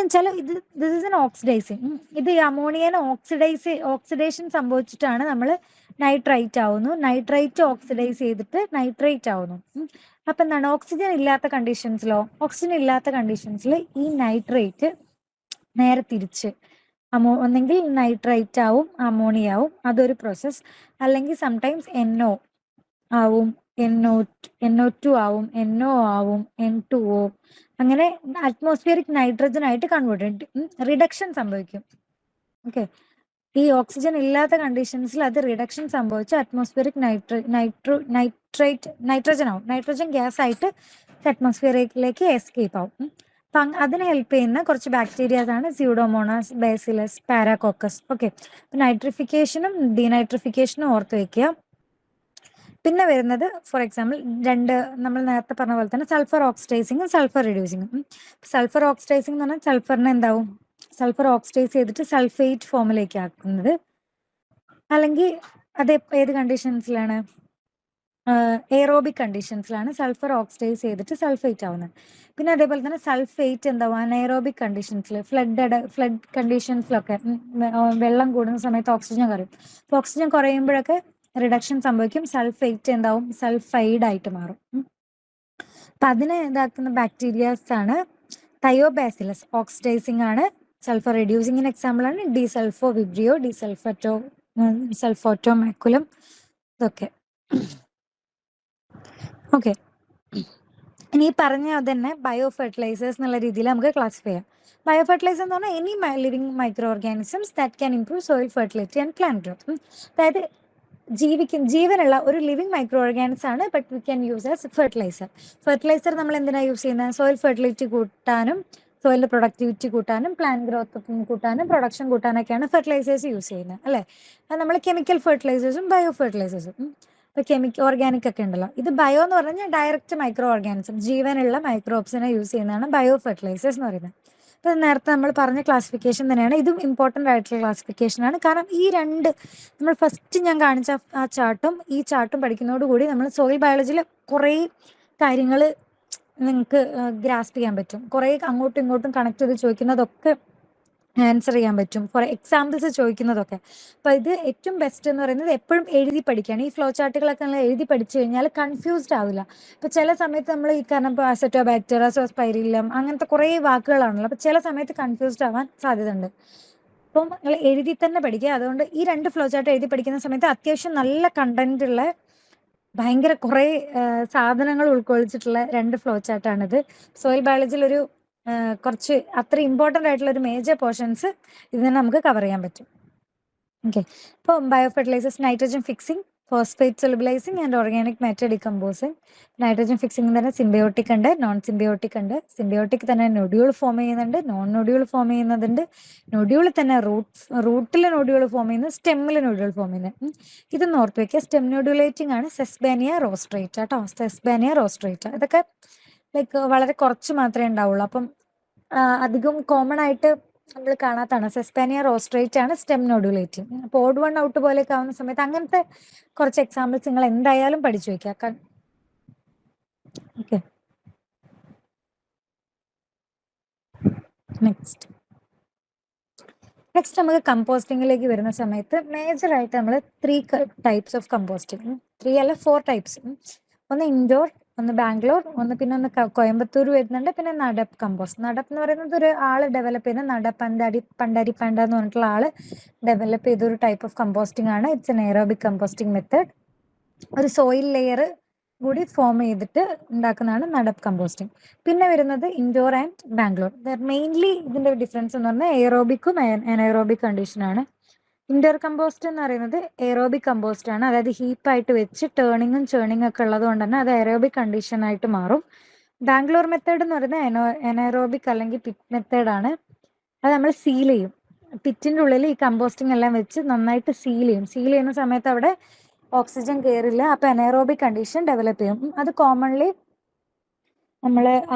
S1: ദിസ് ഇസ് എൻ ഓക്സിഡൈസിങ്. ഇത് അമോണിയനെ ഓക്സിഡേഷൻ സംഭവിച്ചിട്ടാണ് നമ്മൾ നൈട്രൈറ്റ് ആവുന്നു. നൈട്രൈറ്റ് ഓക്സിഡൈസ് ചെയ്തിട്ട് നൈട്രേറ്റ് ആവുന്നു. അപ്പൊ എന്താണ്, ഓക്സിജൻ ഇല്ലാത്ത കണ്ടീഷൻസിൽ ഈ നൈട്രേറ്റ് നേരെ തിരിച്ച് ഒന്നെങ്കിൽ നൈട്രൈറ്റ് ആവും, അമോണിയ ആവും, അതൊരു പ്രോസസ്. അല്ലെങ്കിൽ സംടൈംസ് NO ആവും, NO2 ആവും, NO ആവും, N2O, അങ്ങനെ അറ്റ്മോസ്ഫിയറിക് നൈട്രജൻ ആയിട്ട് കൺവേർട്ട് റിഡക്ഷൻ സംഭവിക്കും. ഓക്കെ, ഈ ഓക്സിജൻ ഇല്ലാത്ത കണ്ടീഷൻസിൽ അത് റിഡക്ഷൻ സംഭവിച്ച് അറ്റ്മോസ്ഫിയറിക് നൈട്രജൻ ആവും. നൈട്രജൻ ഗ്യാസ് ആയിട്ട് അറ്റ്മോസ്ഫിയറിലേക്ക് എസ്കേപ്പ് ആവും. അപ്പം അതിന് ഹെൽപ്പ് ചെയ്യുന്ന കുറച്ച് ബാക്ടീരിയാസ് ആണ് സ്യൂഡോമോണാസ്, ബാസിലസ്, പാരാകോക്കസ്. ഓക്കെ, നൈട്രിഫിക്കേഷനും ഡീനൈട്രിഫിക്കേഷനും ഓർത്ത് വെക്കുക. പിന്നെ വരുന്നത് ഫോർ എക്സാമ്പിൾ നമ്മൾ നേരത്തെ പറഞ്ഞ പോലെ തന്നെ സൾഫർ ഓക്സിഡൈസിങ്ങും സൾഫർ റിഡ്യൂസിങ്ങും. സൾഫർ ഓക്സിഡൈസിംഗ് എന്ന് പറഞ്ഞാൽ സൾഫറിനെ എന്താവും, സൾഫർ ഓക്സിഡൈസ് ചെയ്തിട്ട് സൾഫേറ്റ് ഫോമിലേക്ക് ആക്കുന്നത്. അല്ലെങ്കിൽ അത് ഏത് കണ്ടീഷൻസിലാണ്, എയറോബിക് കണ്ടീഷൻസിലാണ് സൾഫർ ഓക്സിഡൈസ് ചെയ്തിട്ട് സൾഫേറ്റ് ആവുന്നത്. പിന്നെ അതേപോലെ തന്നെ സൾഫേറ്റ് എന്താവും അനൈറോബിക് കണ്ടീഷൻസിൽ, ഫ്ലഡ് കണ്ടീഷൻസിലൊക്കെ വെള്ളം കൂടുന്ന സമയത്ത് ഓക്സിജൻ കുറയും. അപ്പോൾ ഓക്സിജൻ കുറയുമ്പോഴൊക്കെ റിഡക്ഷൻ സംഭവിക്കും, സൾഫേറ്റ് എന്താവും സൾഫൈഡ് ആയിട്ട് മാറും. അപ്പം അതിനെ ഇതാക്കുന്ന ബാക്ടീരിയാസ് ആണ് തയോബാസിലസ്. ഓക്സിഡൈസിങ് ആണ്. സൾഫർ റിഡ്യൂസിങ്ങിന് എക്സാമ്പിൾ ആണ് ഡിസൾഫോ വിബ്രിയോ, സൾഫോറ്റോ മാക്കുലം, ഇതൊക്കെ. ഓക്കെ, ഇനി പറഞ്ഞ തന്നെ ബയോ ഫെർട്ടിലൈസേഴ്സ് എന്നുള്ള രീതിയിൽ നമുക്ക് ക്ലാസിഫൈ ചെയ്യാം. ബയോ ഫെർട്ടിലൈസർ എന്ന് പറഞ്ഞാൽ any living micro organisms that can improve soil fertility and plant growth. അതായത് ജീവനുള്ള ഒരു ലിവിംഗ് മൈക്രോ ഓർഗാനിസം ആണ്, but we can use as fertiliser. Fertiliser നമ്മൾ എന്തിനാണ് യൂസ് ചെയ്യുന്നത്, സോയിൽ ഫെർട്ടിലിറ്റി കൂട്ടാനും സോയിലിന്റെ പ്രൊഡക്ടിവിറ്റി കൂട്ടാനും പ്ലാന്റ് ഗ്രോത്ത് കൂട്ടാനും പ്രൊഡക്ഷൻ കൂട്ടാനൊക്കെയാണ് ഫെർട്ടിലൈസേഴ്സ് യൂസ് ചെയ്യുന്നത്, അല്ലേ? അത് നമ്മൾ കെമിക്കൽ ഫെർട്ടിലൈസേഴ്സും ബയോ ഫെർട്ടിലൈസേഴ്സും. ഇപ്പോൾ ഓർഗാനിക് ഒക്കെ ഉണ്ടല്ലോ, ഇത് ബയോ എന്ന് പറഞ്ഞാൽ ഡയറക്റ്റ് മൈക്രോ ഓർഗാനിസം, ജീവനുള്ള മൈക്രോബ്സിനെ യൂസ് ചെയ്യുന്നതാണ് ബയോ ഫെർട്ടിലൈസേഴ്സ് എന്ന് പറയുന്നത്. അപ്പോൾ നേരത്തെ നമ്മൾ പറഞ്ഞ ക്ലാസിഫിക്കേഷൻ തന്നെയാണ് ഇതും. ഇമ്പോർട്ടൻ്റ് ആയിട്ടുള്ള ക്ലാസിഫിക്കേഷനാണ്. കാരണം ഈ രണ്ട് നമ്മൾ ഫസ്റ്റ് ഞാൻ കാണിച്ച ആ ചാർട്ടും ഈ ചാർട്ടും പഠിക്കുന്നതോടുകൂടി നമ്മൾ സോയിൽ ബയോളജിയിൽ കുറേ കാര്യങ്ങൾ നിങ്ങൾക്ക് ഗ്രാസ്പ് ചെയ്യാൻ പറ്റും. കുറേ അങ്ങോട്ടും ഇങ്ങോട്ടും കണക്ട് ചെയ്ത് ചോദിക്കുന്നതൊക്കെ ആൻസർ ചെയ്യാൻ പറ്റും, ഫോർ എക്സാമ്പിൾസ് ചോദിക്കുന്നതൊക്കെ. അപ്പോൾ ഇത് ഏറ്റവും ബെസ്റ്റ് എന്ന് പറയുന്നത് എപ്പോഴും എഴുതി പഠിക്കുകയാണ്. ഈ ഫ്ലോ ചാർട്ടുകളൊക്കെ നമ്മൾ എഴുതി പഠിച്ചു കഴിഞ്ഞാൽ കൺഫ്യൂസ്ഡ് ആവില്ല. ഇപ്പോൾ ചില സമയത്ത് നമ്മൾ ഈ കാരണം ഇപ്പോൾ അസറ്റോബാക്ടീരിയ, അസോസ്പൈരില്ലം അങ്ങനത്തെ കുറേ വാക്കുകളാണല്ലോ, അപ്പോൾ ചില സമയത്ത് കൺഫ്യൂസ്ഡ് ആവാൻ സാധ്യത ഉണ്ട്. അപ്പം നിങ്ങൾ എഴുതി തന്നെ പഠിക്കുക. അതുകൊണ്ട് ഈ രണ്ട് ഫ്ലോ ചാർട്ട് എഴുതി പഠിക്കുന്ന സമയത്ത് അത്യാവശ്യം നല്ല കണ്ടന്റ് ഉള്ള ഭയങ്കര കുറേ സാധനങ്ങൾ ഉൾക്കൊള്ളിച്ചിട്ടുള്ള രണ്ട് ഫ്ലോ ചാർട്ടാണിത്. സോയിൽ ബയോളജിയിൽ ഒരു കുറച്ച് അത്ര ഇമ്പോർട്ടൻ്റ് ആയിട്ടുള്ള ഒരു മേജർ പോർഷൻസ് ഇതിനെ നമുക്ക് കവർ ചെയ്യാൻ പറ്റും. ഓക്കെ, ഇപ്പോൾ bio fertilisers nitrogen fixing, phosphate solubilising and organic matter decomposing. Nitrogen fixing തന്നെ സിംബയോട്ടിക് ഉണ്ട്, നോൺ സിംബയോട്ടിക് ഉണ്ട്. സിംബയോട്ടിക് തന്നെ നൊഡ്യൂൾ ഫോം ചെയ്യുന്നുണ്ട്, നോൺ നൊഡ്യൂൾ ഫോം ചെയ്യുന്നതുണ്ട്. നൊഡ്യൂൾ തന്നെ റൂട്ടിൽ നൊഡ്യൂൾ ഫോം ചെയ്യുന്നത്, സ്റ്റെമ്മിൽ നൊഡ്യൂൾ ഫോം ചെയ്യുന്നത്. ഇതൊന്ന് ഓർത്ത് വയ്ക്കുക. സ്റ്റെം നൊഡ്യൂലേറ്റിംഗ് ആണ് സെസ്ബാനിയ റോസ്ട്രേറ്റ കേട്ടോ, സെസ്ബാനിയ റോസ്ട്രേറ്റ. ഇതൊക്കെ ലൈക്ക് വളരെ കുറച്ച് മാത്രമേ ഉണ്ടാവുള്ളൂ. അപ്പം അധികം കോമൺ ആയിട്ട് നമ്മൾ കാണാത്തതാണ്. സെസ്പാനിയ റോസ്ട്രേറ്റ് ആണ് സ്റ്റെം നോഡുലേറ്റിംഗ്. അപ്പോൾ ഓഡ് വൺ ഔട്ട് പോലെയൊക്കെ ആവുന്ന സമയത്ത് അങ്ങനത്തെ കുറച്ച് എക്സാമ്പിൾസ് നിങ്ങൾ എന്തായാലും പഠിച്ചു വയ്ക്കുക. ഓക്കെ, നെക്സ്റ്റ് നമുക്ക് കമ്പോസ്റ്റിങ്ങിലേക്ക് വരുന്ന സമയത്ത് മേജർ ആയിട്ട് നമ്മൾ 3 ടൈപ്സ് ഓഫ് കമ്പോസ്റ്റിംഗ്, 3 അല്ല 4 ടൈപ്സ്. ഒന്ന് ഇൻഡോർ, ഒന്ന് ബാംഗ്ലൂർ, പിന്നെ ഒന്ന് കോയമ്പത്തൂർ വരുന്നുണ്ട്, പിന്നെ നടപ്പ് കമ്പോസ്റ്റ്. നടപ്പ് എന്ന് പറയുന്നത് ഒരു ആള് ഡെവലപ്പ് ചെയ്യുന്ന പണ്ടാരി എന്ന് പറഞ്ഞിട്ടുള്ള ആള് ഡെവലപ്പ് ചെയ്തൊരു ടൈപ്പ് ഓഫ് കമ്പോസ്റ്റിംഗ് ആണ്. It's an aerobic composting method. ഒരു സോയിൽ ലെയർ കൂടി ഫോം ചെയ്തിട്ട് ഉണ്ടാക്കുന്നതാണ് നടപ്പ് കമ്പോസ്റ്റിംഗ്. പിന്നെ വരുന്നത് ഇൻഡോർ ആൻഡ് ബാംഗ്ലൂർ. മെയിൻലി ഇതിന്റെ ഡിഫറൻസ് എന്ന് പറഞ്ഞാൽ എയറോബിക്കും അനൈറോബിക് കണ്ടീഷനാണ്. ഇൻഡോർ കമ്പോസ്റ്റ് എന്ന് പറയുന്നത് എയറോബിക് കമ്പോസ്റ്റ് ആണ്, അതായത് ഹീപ്പായിട്ട് വെച്ച് ടേണിങ്ങും ചേണിങ്ങും ഒക്കെ ഉള്ളത് കൊണ്ട് തന്നെ അത് എയറോബിക് കണ്ടീഷനായിട്ട് മാറും. ബാംഗ്ലൂർ മെത്തേഡ് എന്ന് പറയുന്നത് എനൈറോബിക് അല്ലെങ്കിൽ പിറ്റ് മെത്തേഡാണ്. അത് നമ്മൾ സീൽ ചെയ്യും, പിറ്റിൻ്റെ ഉള്ളിൽ ഈ കമ്പോസ്റ്റിംഗ് എല്ലാം വെച്ച് നന്നായിട്ട് സീൽ ചെയ്യുന്ന സമയത്ത് അവിടെ ഓക്സിജൻ കയറില്ല, അപ്പോൾ എനൈറോബിക് കണ്ടീഷൻ ഡെവലപ്പ് ചെയ്യും. അത് കോമൺലി നമ്മൾ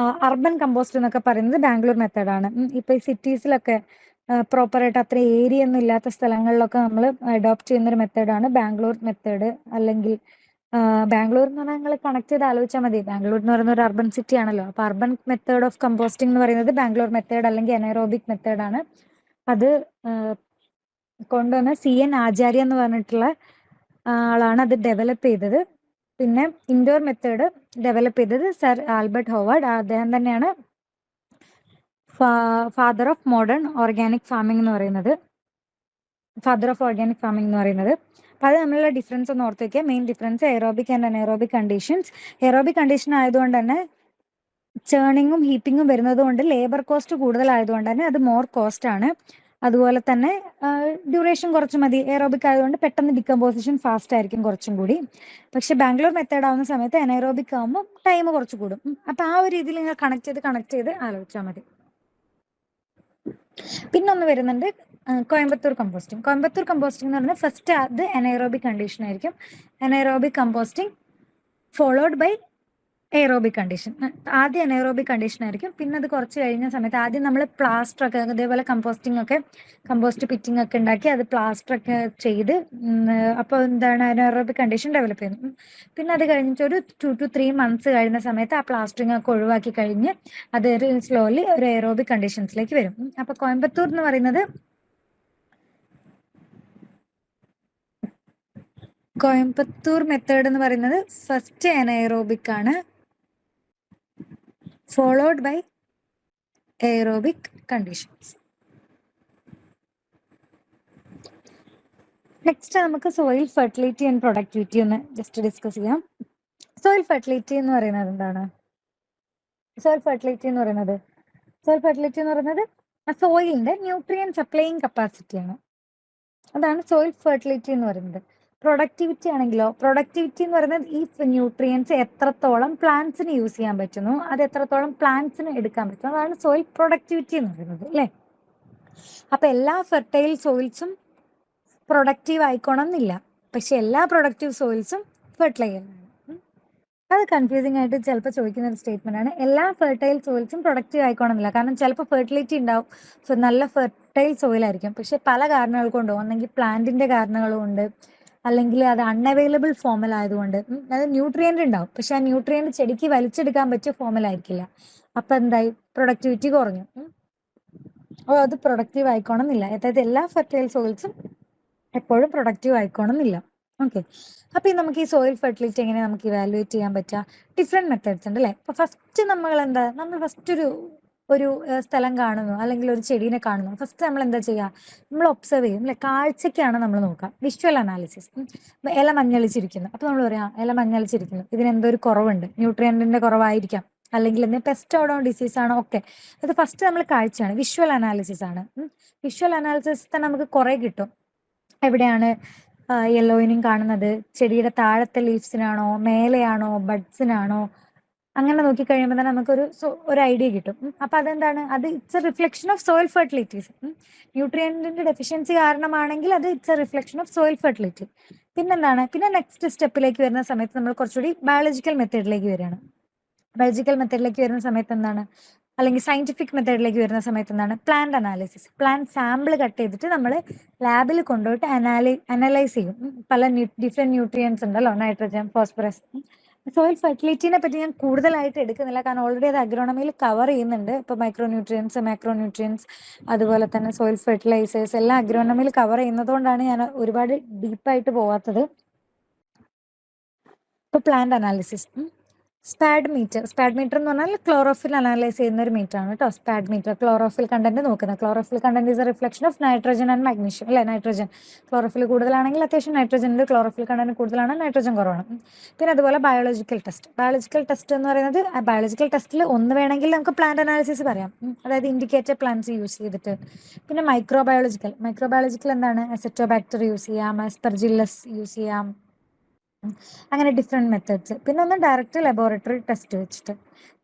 S1: അർബൻ കമ്പോസ്റ്റ് എന്നൊക്കെ പറയുന്നത് ബാംഗ്ലൂർ മെത്തേഡാണ്. ഇപ്പോൾ ഈ സിറ്റീസിലൊക്കെ പ്രോപ്പറായിട്ട് അത്ര ഏരിയ ഒന്നും ഇല്ലാത്ത സ്ഥലങ്ങളിലൊക്കെ നമ്മൾ അഡോപ്റ്റ് ചെയ്യുന്നൊരു മെത്തേഡാണ് ബാംഗ്ലൂർ മെത്തേഡ്. അല്ലെങ്കിൽ ബാംഗ്ലൂർ എന്ന് പറഞ്ഞാൽ നിങ്ങൾ കണക്ട് ചെയ്ത് ആലോചിച്ചാൽ മതി. ബാംഗ്ലൂർ എന്ന് പറയുന്ന ഒരു അർബൻ സിറ്റി ആണല്ലോ, അപ്പോൾ അർബൻ മെത്തേഡ് ഓഫ് കമ്പോസ്റ്റിംഗ് എന്ന് പറയുന്നത് ബാംഗ്ലൂർ മെത്തേഡ് അല്ലെങ്കിൽ എനൈറോബിക് മെത്തേഡാണ്. അത് കൊണ്ടുവന്ന CN ആചാര്യ എന്ന് പറഞ്ഞിട്ടുള്ള ആളാണ് അത് ഡെവലപ്പ് ചെയ്തത്. പിന്നെ ഇൻഡോർ മെത്തേഡ് ഡെവലപ്പ് ചെയ്തത് സർ ആൽബർട്ട് ഹോവാർഡ്. അദ്ദേഹം തന്നെയാണ് ഫാദർ ഓഫ് ഓർഗാനിക് ഫാമിംഗ് എന്ന് പറയുന്നത്. അപ്പോൾ അത് നമ്മളുള്ള ഡിഫറൻസ് ഒന്ന് ഓർത്ത് വയ്ക്കുക. Main difference aerobic and anaerobic conditions. Aerobic condition ആയതുകൊണ്ട് തന്നെ ചേണിങ്ങും ഹീപ്പിങ്ങും വരുന്നത് കൊണ്ട് ലേബർ കോസ്റ്റ് കൂടുതലായതുകൊണ്ട് തന്നെ അത് മോർ കോസ്റ്റ് ആണ്. അതുപോലെ തന്നെ ഡ്യൂറേഷൻ കുറച്ച് മതി. എയറോബിക് ആയതുകൊണ്ട് പെട്ടെന്ന് ഡിക്കമ്പോസിഷൻ ഫാസ്റ്റ് ആയിരിക്കും കുറച്ചും കൂടി. പക്ഷെ ബാംഗ്ലൂർ മെത്തേഡ് ആവുന്ന സമയത്ത് എനൈറോബിക് ആകുമ്പോൾ ടൈം കുറച്ച് കൂടും. അപ്പം ആ ഒരു രീതിയിൽ നിങ്ങൾ കണക്ട് ചെയ്ത് ആലോചിച്ചാൽ മതി. പിന്നൊന്ന് വരുന്നുണ്ട് കോയമ്പത്തൂർ കമ്പോസ്റ്റിംഗ്. കോയമ്പത്തൂർ കമ്പോസ്റ്റിംഗ് എന്ന് പറഞ്ഞാൽ ഫസ്റ്റ് അത് എനൈറോബിക് കണ്ടീഷൻ ആയിരിക്കും. Anaerobic composting followed by aerobic condition. ആദ്യം എനൈറോബിക് കണ്ടീഷൻ ആയിരിക്കും. പിന്നെ അത് കുറച്ച് കഴിഞ്ഞ സമയത്ത് ആദ്യം നമ്മൾ പ്ലാസ്റ്റർ ഒക്കെ അതേപോലെ കമ്പോസ്റ്റ് പിറ്റിംഗ് ഒക്കെ ഉണ്ടാക്കി അത് പ്ലാസ്റ്റർ ഒക്കെ ചെയ്ത് അപ്പോൾ എന്താണ് എനൈറോബിക് കണ്ടീഷൻ ഡെവലപ്പ് ചെയ്യുന്നു. പിന്നെ അത് കഴിഞ്ഞിട്ട് ഒരു 2 to 3 months കഴിയുന്ന സമയത്ത് ആ പ്ലാസ്റ്ററിങ് ഒക്കെ ഒഴിവാക്കി കഴിഞ്ഞ് അത് സ്ലോലി ഒരു എയറോബിക് കണ്ടീഷൻസിലേക്ക് വരും. അപ്പൊ കോയമ്പത്തൂർ എന്ന് പറയുന്നത് കോയമ്പത്തൂർ മെത്തേഡ് എന്ന് പറയുന്നത് ഫസ്റ്റ് എനൈറോബിക് ആണ്, followed by aerobic conditions. Next നമുക്ക് സോയിൽ ഫെർട്ടിലിറ്റി ആൻഡ് പ്രൊഡക്ടിവിറ്റി ഒന്ന് ജസ്റ്റ് ഡിസ്കസ് ചെയ്യാം. സോയിൽ ഫെർട്ടിലിറ്റി എന്ന് പറയുന്നത് എന്താണ്? സോയിൽ ഫെർട്ടിലിറ്റി എന്ന് പറയുന്നത് സോയിലിന്റെ ന്യൂട്രിയൻ സപ്ലൈയിങ് കപ്പാസിറ്റിയാണ്. അതാണ് സോയിൽ ഫെർട്ടിലിറ്റി എന്ന് പറയുന്നത്. പ്രൊഡക്ടിവിറ്റി ആണെങ്കിലോ, പ്രൊഡക്ടിവിറ്റി എന്ന് പറയുന്നത് ഈ ന്യൂട്രിയൻസ് എത്രത്തോളം പ്ലാന്റ്സിന് യൂസ് ചെയ്യാൻ പറ്റുന്നു, അത് എത്രത്തോളം പ്ലാന്റ്സിന് എടുക്കാൻ പറ്റുന്നു, അതാണ് സോയിൽ പ്രൊഡക്ടിവിറ്റി എന്ന് പറയുന്നത് അല്ലേ. അപ്പൊ എല്ലാ ഫെർട്ടൈൽ സോയിൽസും പ്രൊഡക്റ്റീവ് ആയിക്കോണം എന്നില്ല, പക്ഷെ എല്ലാ പ്രൊഡക്റ്റീവ് സോയിൽസും ഫെർട്ടിലൈസർ ആണ്. അത് കൺഫ്യൂസിംഗ് ആയിട്ട് ചിലപ്പോൾ ചോദിക്കുന്ന ഒരു സ്റ്റേറ്റ്മെന്റ് ആണ്. എല്ലാ ഫെർട്ടൈൽ സോയിൽസും പ്രൊഡക്റ്റീവ് ആയിക്കോണമെന്നില്ല. കാരണം ചിലപ്പോൾ ഫെർട്ടിലിറ്റി ഉണ്ടാവും, നല്ല ഫെർട്ടൈൽ സോയിൽ ആയിരിക്കും, പക്ഷെ പല കാരണങ്ങൾ കൊണ്ടോ ഒന്നെങ്കിൽ പ്ലാന്റിന്റെ കാരണങ്ങളും ഉണ്ട്, അല്ലെങ്കിൽ അത് അൺഅവൈലബിൾ ഫോമിൽ ആയതുകൊണ്ട് അത് ന്യൂട്രിയന്റ് ഉണ്ടാവും, പക്ഷെ ആ ന്യൂട്രിയന്റ് ചെടിക്ക് വലിച്ചെടുക്കാൻ പറ്റിയ ഫോമിലായിരിക്കില്ല. അപ്പൊ എന്തായി? പ്രൊഡക്ടിവിറ്റി കുറഞ്ഞു. അപ്പോൾ അത് പ്രൊഡക്റ്റീവ് ആയിക്കോണമെന്നില്ല. അതായത് എല്ലാ ഫെർട്ടൈൽ സോയിൽസും എപ്പോഴും പ്രൊഡക്റ്റീവ് ആയിക്കോണമെന്നില്ല. ഓക്കെ. അപ്പൊ നമുക്ക് ഈ സോയിൽ ഫെർട്ടിലിറ്റി എങ്ങനെ നമുക്ക് ഇവാലുവേറ്റ് ചെയ്യാൻ പറ്റുക? ഡിഫറെന്റ് മെത്തേഡ്സ് ഉണ്ട് അല്ലേ. അപ്പൊ ഫസ്റ്റ് നമ്മൾ ഫസ്റ്റ് ഒരു സ്ഥലം കാണുന്നു, അല്ലെങ്കിൽ ഒരു ചെടീനെ കാണുന്നു, ഫസ്റ്റ് നമ്മൾ എന്താ ചെയ്യുക? നമ്മൾ ഒബ്സർവ് ചെയ്യും അല്ലെ, കാഴ്ചയ്ക്കാണ് നമ്മൾ നോക്കുക. Visual analysis. ഇല മഞ്ഞളിച്ചിരിക്കുന്നു, അപ്പൊ നമ്മൾ പറയാം ഇല മഞ്ഞളിച്ചിരിക്കുന്നു, ഇതിനെന്തോ ഒരു കുറവുണ്ട്, ന്യൂട്രിയന്റിന്റെ കുറവായിരിക്കാം, അല്ലെങ്കിൽ എന്തെങ്കിലും പെസ്റ്റ് ആണോ ഡിസീസ് ആണോ, ഒക്കെ. അത് ഫസ്റ്റ് നമ്മൾ കാഴ്ചയാണ്, വിഷ്വൽ അനാലിസിസ് ആണ്. വിഷ്വൽ അനാലിസിസ് തന്നെ നമുക്ക് കുറെ കിട്ടും. എവിടെയാണ് യെല്ലോയിനിങ് കാണുന്നത്? ചെടിയുടെ താഴത്തെ ലീവ്സിനാണോ, മേലെയാണോ, ബഡ്സിനാണോ? അങ്ങനെ നോക്കിക്കഴിയുമ്പോൾ തന്നെ നമുക്കൊരു ഒരു ഐഡിയ കിട്ടും. അപ്പൊ അതെന്താണ്? അത് it's a reflection of soil fertilities. ന്യൂട്രിയന്റിന്റെ ഡെഫിഷ്യൻസി കാരണമാണെങ്കിൽ അത് it's a reflection of soil fertility. പിന്നെന്താണ്? പിന്നെ നെക്സ്റ്റ് സ്റ്റെപ്പിലേക്ക് വരുന്ന സമയത്ത് നമ്മൾ കുറച്ചുകൂടി ബയോളജിക്കൽ മെത്തേഡിലേക്ക് വരികയാണ്. ബയോളജിക്കൽ മെത്തേഡിലേക്ക് വരുന്ന സമയത്ത് എന്താണ്, അല്ലെങ്കിൽ സയന്റിഫിക് മെത്തേഡിലേക്ക് വരുന്ന സമയത്ത് എന്താണ്? Plant analysis. Plant sample cut ചെയ്തിട്ട് നമ്മൾ ലാബിൽ കൊണ്ടുപോയിട്ട് അനലൈസ് ചെയ്യും. പല ഡിഫറെന്റ് ന്യൂട്രിയൻസ് ഉണ്ടല്ലോ, നൈട്രജൻ, ഫോസ്ഫറസ്. സോയിൽ ഫെർട്ടിലിറ്റിനെ പറ്റി ഞാൻ കൂടുതലായിട്ട് എടുക്കുന്നില്ല, കാരണം ഓൾറെഡി അത് അഗ്രോണമിയിൽ കവർ ചെയ്യുന്നുണ്ട്. ഇപ്പോൾ മൈക്രോ ന്യൂട്രിയൻസ്, മാക്രോ ന്യൂട്രിയൻസ്, അതുപോലെ തന്നെ സോയിൽ ഫെർട്ടിലൈസേഴ്സ് എല്ലാം അഗ്രോണമിയിൽ കവർ ചെയ്യുന്നതുകൊണ്ടാണ് ഞാൻ ഒരുപാട് ഡീപ്പായിട്ട് പോവാത്തത്. ഇപ്പോൾ പ്ലാന്റ് അനാലിസിസ്, സ്പാഡ് മീറ്റർ എന്ന് പറഞ്ഞാൽ ക്ലോറോഫിൽ അനലൈസ് ചെയ്യുന്ന ഒരു മീറ്റർ ആണ് കേട്ടോ. സ്പാഡ് മീറ്റർ ക്ലോറോഫിൽ കണ്ടന്റ് നോക്കുന്നത്. Chlorophyll content is A reflection of nitrogen and magnesium അല്ലെ. നൈട്രജൻ ക്ലോറോഫിൽ കൂടുതലാണെങ്കിൽ അത്യാവശ്യം നൈട്രജൻ്റെ ക്ലോറോഫിൽ കണ്ടന്റ് കൂടുതലാണ്, നൈട്രജൻ കുറവാണ്. പിന്നെ അതുപോലെ ബയോളജിക്കൽ ടെസ്റ്റ് എന്ന് പറയുന്നത്, ബയോളജിക്കൽ ടെസ്റ്റിൽ ഒന്ന് വേണമെങ്കിൽ നമുക്ക് പ്ലാന്റ് അനാലിസിസ് പറയാം, അതായത് ഇൻഡിക്കേറ്റർ പ്ലാന്റ്സ് യൂസ് ചെയ്തിട്ട്. പിന്നെ മൈക്രോബയോളജിക്കൽ എന്താണ്? അസെറ്റോബാക്ടർ യൂസ് ചെയ്യാം, ആസ്പെർജില്ലസ് യൂസ് ചെയ്യാം, അങ്ങനെ ഡിഫറെന്റ് മെത്തേഡ്സ്. പിന്നെ ഒന്ന് ഡയറക്റ്റ് ലബോറട്ടറി ടെസ്റ്റ് വെച്ചിട്ട്.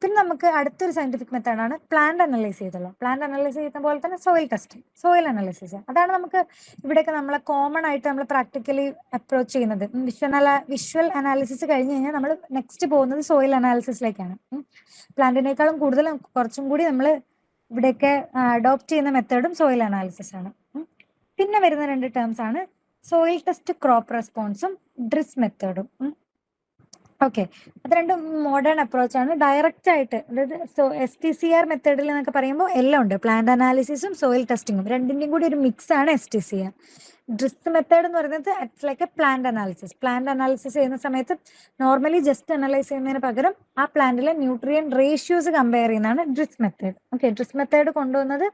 S1: പിന്നെ നമുക്ക് അടുത്തൊരു സയന്റിഫിക് മെത്തേഡാണ് പ്ലാന്റ് അനലൈസ് ചെയ്തുള്ളത്. പ്ലാന്റ് അനലൈസ് ചെയ്യുന്ന പോലെ തന്നെ സോയിൽ അനലൈസിസ്. അതാണ് നമുക്ക് ഇവിടെയൊക്കെ നമ്മളെ കോമൺ ആയിട്ട് നമ്മൾ പ്രാക്ടിക്കലി അപ്രോച്ച് ചെയ്യുന്നത്. വിഷ്വൽ അനാലിസിസ് കഴിഞ്ഞ് കഴിഞ്ഞാൽ നമ്മൾ നെക്സ്റ്റ് പോകുന്നത് സോയിൽ അനാലിസിസിലേക്കാണ്. പ്ലാന്റിനേക്കാളും കുറച്ചും കൂടി നമ്മൾ ഇവിടെയൊക്കെ അഡോപ്റ്റ് ചെയ്യുന്ന മെത്തേഡും സോയിൽ അനാലിസിസ് ആണ്. പിന്നെ വരുന്ന 2 ടേംസ് ആണ് സോയിൽ ടെസ്റ്റ് ക്രോപ്പ് റെസ്പോൺസും ഡ്രിസ് മെത്തേഡും. ഓക്കെ, അത് രണ്ടും മോഡേൺ അപ്രോച്ചാണ്. ഡയറക്റ്റ് ആയിട്ട്, അതായത് STCR മെത്തേഡിൽ എന്നൊക്കെ പറയുമ്പോൾ എല്ലാം ഉണ്ട്, പ്ലാന്റ് അനാലിസിസും സോയിൽ ടെസ്റ്റിങ്ങും രണ്ടിന്റെയും കൂടി ഒരു മിക്സ് ആണ് STCR. ഡ്രിസ് മെത്തേഡ് എന്ന് പറയുന്നത് it's like A plant analysis ചെയ്യുന്ന സമയത്ത് നോർമലി ജസ്റ്റ് അനലൈസ് ചെയ്യുന്നതിന് പകരം ആ പ്ലാന്റിലെ ന്യൂട്രിയൻ റേഷ്യോസ് കമ്പയർ ചെയ്യുന്നതാണ് Dries method. Okay, Dries method കൊണ്ടുവന്നത്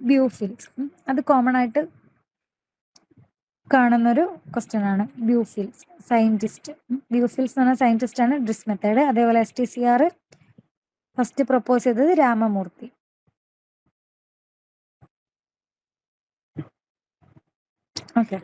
S1: ബ്യൂഫിൽസ്. അത് കോമൺ ആയിട്ട് കാണുന്നൊരു ക്വസ്റ്റ്യൻ ആണ്. ബ്യൂഫിൽസ് എന്ന് പറഞ്ഞ സയന്റിസ്റ്റ് ആണ് ഡ്രിസ് മെത്തേഡ്. അതേപോലെ STCR ഫസ്റ്റ് പ്രപ്പോസ് ചെയ്തത് രാമമൂർത്തി. ഓക്കെ.